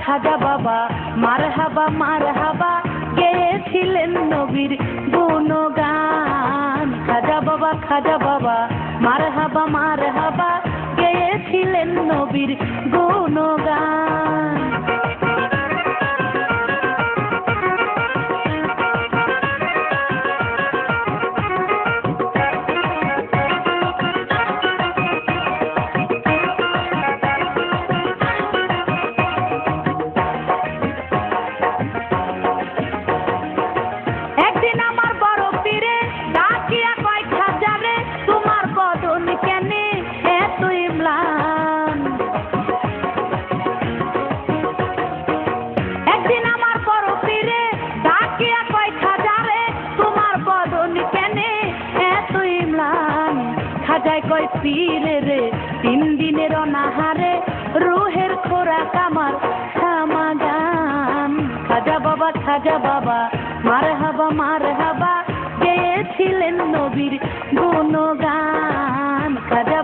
খাজা বাবা মারহাবা গেয়েছিলেন নবীর গুণগান। খাজা বাবা মারহাবা গেয়েছিলেন নবীর গুণগান। একদিন আমার বড় পীরে ডাকিয়া কয় খাজারে, তোমার বদন কেনে এতই ম্লান। একদিন আমার বড় পীরে ডাকিয়া কয় খাজারে, তোমার বদন কেনে এতই ম্লান। খাজায় কয় পীরে রে, 3 দিনের অনাহারে রুহের খোরাক আমার সামাগান। খাজা বাবা মারহাবা গেয়েছিলেন নবীর গুণগান। খাজা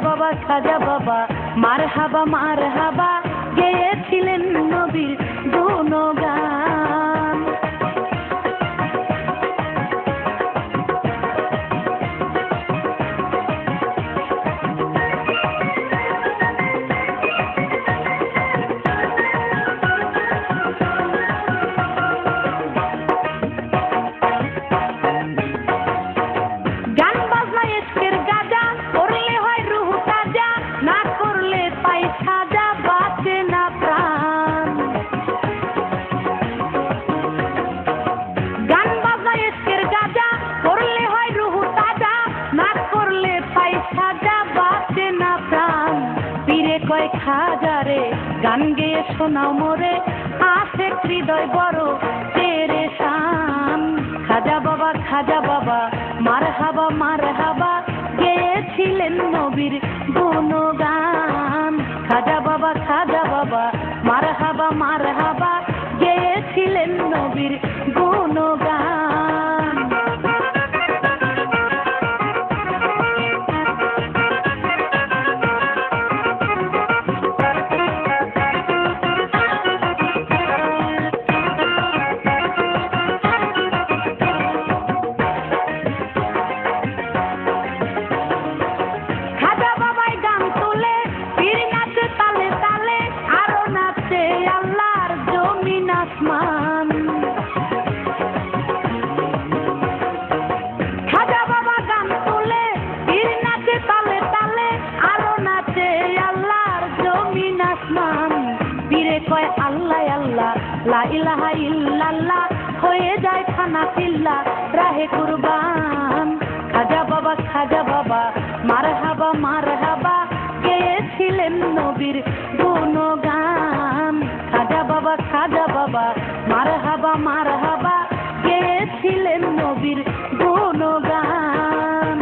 বাবা মারহাবা গেয়েছিলেন নবীর গুণগান। কয় খাজারে গান গেয়ে শোনাও মোরে, আছে হৃদয় বড় পেরেশান। খাজা বাবা মারহাবা গেয়েছিলেন নবীর গুণগান। খাজা বাবা মারহাবা গেয়েছিলেন নবীর গুণগান। খাজা বাবা গান তোলে, পীর নাচে তালে তালে, আরো নাচে আল্লাহর জমিন আসমান। পীরে কয় আল্লাহ আল্লাহ লা ইলাহা ইল্লাল্লাহ, হয়ে যায় খানা চিল্লা রাহে কুরবান। খাজা বাবা মারহাবা গেয়েছিলেন নবীর গুণগান। খাজা বাবা মারহাবা গেয়েছিলেন নবীর গুণগান।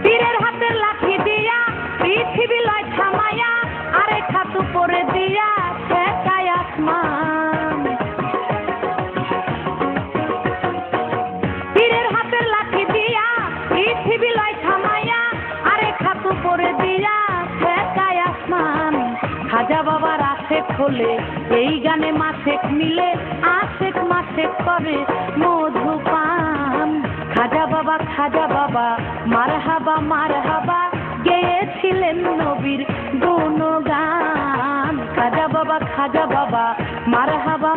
পীরের হাতের লাঠি দিয়া পৃথিবী লয় থামায়া, আরেক হাত উপরে দিয়া ঠেকায় আসমান। পীরের হাতের লাঠি দিয়া পৃথিবী লয় থামায়া, আরেক হাত উপরে দিয়া ঠেকায় আসমান। খাজা বাবার আশেক হলে এই গানে মাসেক মিলে, আশেক মাসেক করে মধুপান। খাজা বাবা মারহাবা গেয়েছিলেন নবীর গুণগান। খাজা বাবা মারহাবা